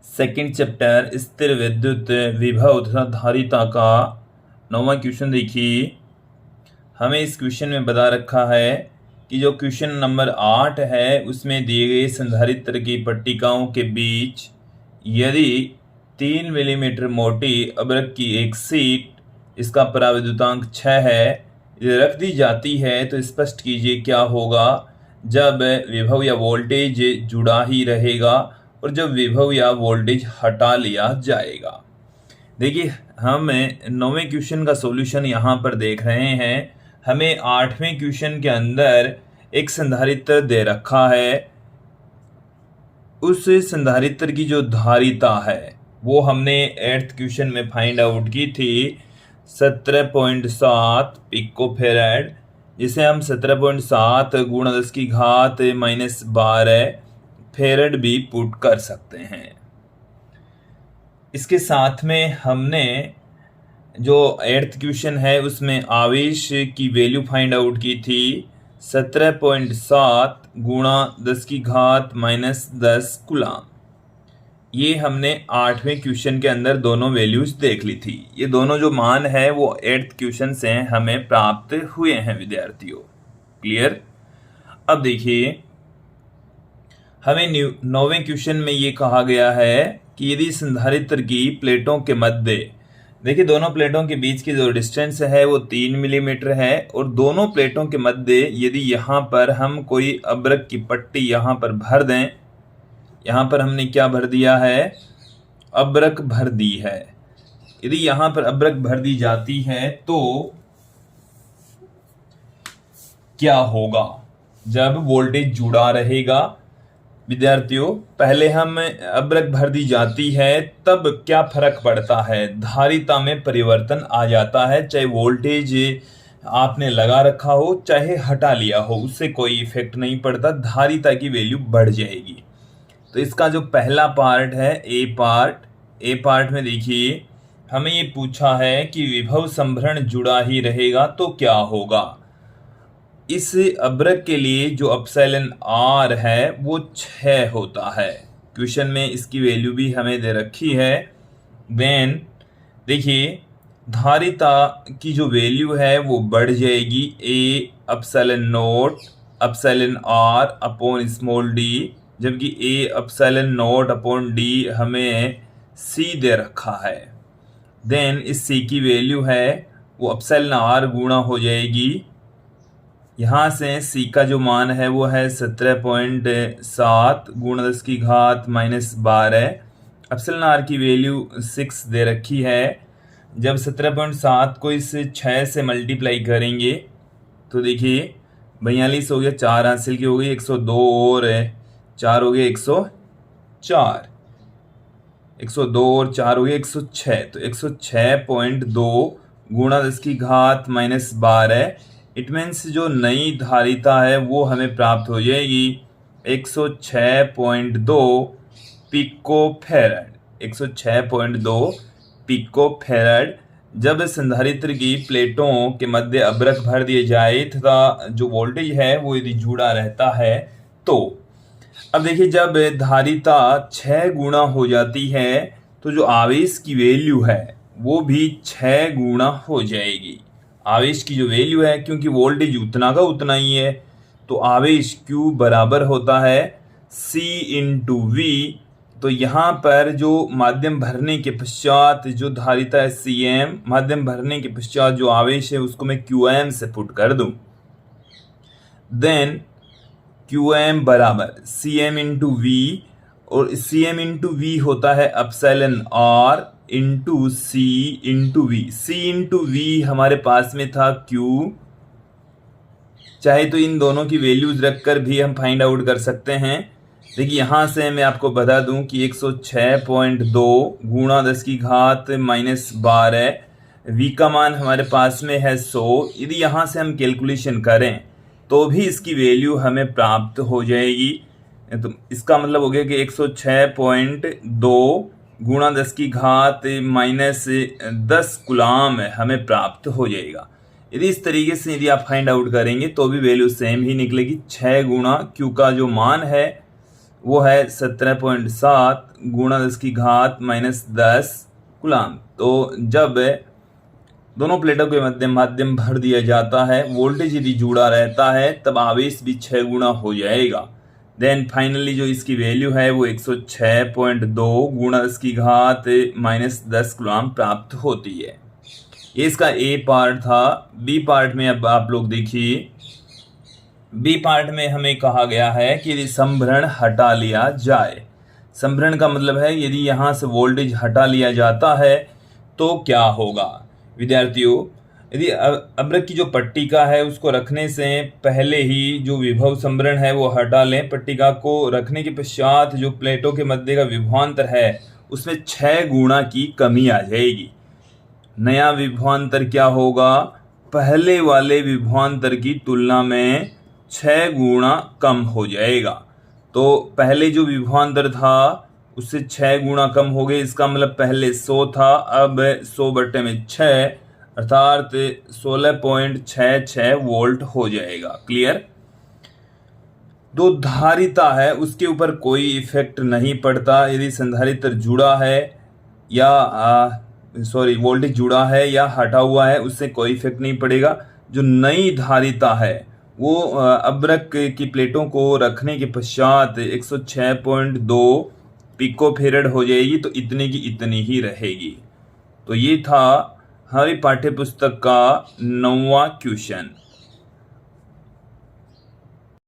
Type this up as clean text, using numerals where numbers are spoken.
Second chapter स्थिर विद्युत विभव तथा धारिता का 9वां क्वेश्चन देखिए। हमें इस क्वेश्चन में बता रखा है कि जो क्वेश्चन नंबर 8 है उसमें दिए गए संधारित्र की पट्टिकाओं के बीच यदि 3 मिलीमीटर मोटी अभ्रक की एक शीट इसका पराविद्युतांक 6 है यदि रख दी जाती है तो स्पष्ट कीजिए क्या होगा जब विभव या वोल्टेज जुड़ा ही रहेगा और जब विभव या वोल्टेज हटा लिया जाएगा। देखिए हम 9वें क्वेश्चन का सॉल्यूशन यहाँ पर देख रहे हैं। हमें 8वें क्वेश्चन के अंदर एक संधारित्र दे रखा है, उस संधारित्र की जो धारिता है वो हमने 8th क्वेश्चन में फाइंड आउट की थी 17.7 पिकोफैराड, जिसे हम 17.7 गुणा 10 की घात -12 फैराड भी पुट कर सकते हैं। इसके साथ में हमने जो 8th क्वेश्चन है उसमें आवेश की वैल्यू फाइंड आउट की थी 17.7 गुणा 10 की घात -10 कूलाम। ये हमने 8वें क्वेश्चन के अंदर दोनों वैल्यूज देख ली थी। ये दोनों जो मान है वो 8th क्वेश्चन से हमें प्राप्त हुए हैं विद्यार्थियों। क्लियर। अब देखिए हमें 9वें क्वेश्चन में ये कहा गया है कि यदि संधारित्र की प्लेटों के मध्य, देखिए दोनों प्लेटों के बीच की जो डिस्टेंस है वो 3 मिलीमीटर है और दोनों प्लेटों के मध्य यदि यहाँ पर हम कोई अभ्रक की पट्टी यहाँ पर भर दें, यहाँ पर हमने क्या भर दिया है, अभ्रक भर दी है। यदि यहाँ पर अभ्रक भर दी जाती है तो क्या होगा जब वोल्टेज जुड़ा रहेगा। विद्यार्थियों पहले हम अभ्रक भर दी जाती है तब क्या फर्क पड़ता है, धारिता में परिवर्तन आ जाता है। चाहे वोल्टेज आपने लगा रखा हो चाहे हटा लिया हो उससे कोई इफेक्ट नहीं पड़ता, धारिता की वैल्यू बढ़ जाएगी। तो इसका जो पहला पार्ट है ए पार्ट में देखिए हमें ये पूछा है कि विभव संभरण जुड़ा ही रहेगा तो क्या होगा। इस अभ्रक के लिए जो एप्सिलॉन आर है वो 6 होता है। क्वेश्चन में इसकी वैल्यू भी हमें दे रखी है। देन देखिए धारिता की जो वैल्यू है वो बढ़ जाएगी, A epsilon naught epsilon r upon small d, जबकि A epsilon naught upon d हमें सी दे रखा है। देन इस सी की वैल्यू है वो एप्सिलॉन आर गुणा हो जाएगी, यहाँ से सी का जो मान है वो है 17.7 गुणा 10 की घात -12। एप्सिलॉन आर की वैल्यू 6 दे रखी है। जब 17.7 को इस 6 से मल्टीप्लाई करेंगे तो देखिए 42 हो गया, 4 हासिल की हो गई, 102 और 4 हो गया 104, 102 और 4 हो गया 106। तो 106.2 गुणा 10 की घात -12। इट मीन्स जो नई धारिता है वो हमें प्राप्त हो जाएगी 106.2 पिकोफैराड, 106.2 पिकोफैराड। जब संधारित्र की प्लेटों के मध्य अभ्रक भर दिए जाए तथा जो वोल्टेज है वो यदि जुड़ा रहता है तो। अब देखिए जब धारिता 6 गुणा हो जाती है तो जो आवेश की वैल्यू है वो भी 6 गुणा हो जाएगी। आवेश की जो वैल्यू है, क्योंकि वोल्टेज उतना का उतना ही है तो आवेश Q बराबर होता है C इंटू वी। तो यहाँ पर जो माध्यम भरने के पश्चात जो धारिता है Cm, माध्यम भरने के पश्चात जो आवेश है उसको मैं Qm से पुट कर दूं। देन Qm बराबर Cm इंटू वी, और Cm इंटू वी होता है epsilon r into C into V. C into V हमारे पास में था Q, चाहे तो इन दोनों की वैल्यूज रखकर भी हम फाइंड आउट कर सकते हैं। देखिए यहाँ से मैं आपको बता दूं कि 106.2 गुणा 10 की घात -12, V का मान हमारे पास में है 100। यदि यहाँ से हम कैलकुलेशन करें तो भी इसकी वैल्यू हमें प्राप्त हो जाएगी। तो इसका मतलब हो गया कि 106.2 गुणा 10 की घात -10 कूलाम हमें प्राप्त हो जाएगा। यदि इस तरीके से यदि आप फाइंड आउट करेंगे तो भी वैल्यू सेम ही निकलेगी। 6 गुणा Q का जो मान है वो है 17.7 गुणा 10 की घात -10 कूलाम। तो जब दोनों प्लेटों के माध्यम भर दिया जाता है, वोल्टेज यदि जुड़ा रहता है, तब आवेश भी 6 गुना हो जाएगा। देन फाइनली जो इसकी वैल्यू है वो 106.2 गुणा 10 की घात -10 कूलाम प्राप्त होती है। ये इसका ए पार्ट था। बी पार्ट में अब आप लोग देखिए, बी पार्ट में हमें कहा गया है कि यदि संभरण हटा लिया जाए। संभरण का मतलब है यदि यहाँ से वोल्टेज हटा लिया जाता है तो क्या होगा। विद्यार्थियों, यदि अब्रक की जो पट्टिका है उसको रखने से पहले ही जो विभव संभरण है वो हटा लें। पट्टिका को रखने के पश्चात जो प्लेटों के मध्य का विभवांतर है उसमें 6 गुणा की कमी आ जाएगी। नया विभवांतर क्या होगा? पहले वाले विभवांतर की तुलना में 6 गुणा कम हो जाएगा। तो पहले जो विभवांतर था उससे 6 गुणा कम हो गए। इसका मतलब पहले 100 था, अब 100/6 अर्थात 16.66 वोल्ट हो जाएगा। क्लियर? जो धारिता है उसके ऊपर कोई इफेक्ट नहीं पड़ता। यदि संधारित्र जुड़ा है या वोल्टेज जुड़ा है या हटा हुआ है, उससे कोई इफेक्ट नहीं पड़ेगा। जो नई धारिता है वो अब्रक की प्लेटों को रखने के पश्चात 106.2 पिकोफेरेड हो जाएगी, तो इतने की इतनी ही रहेगी। तो ये था हमारी पाठ्य पुस्तक का 9वां क्वेश्चन।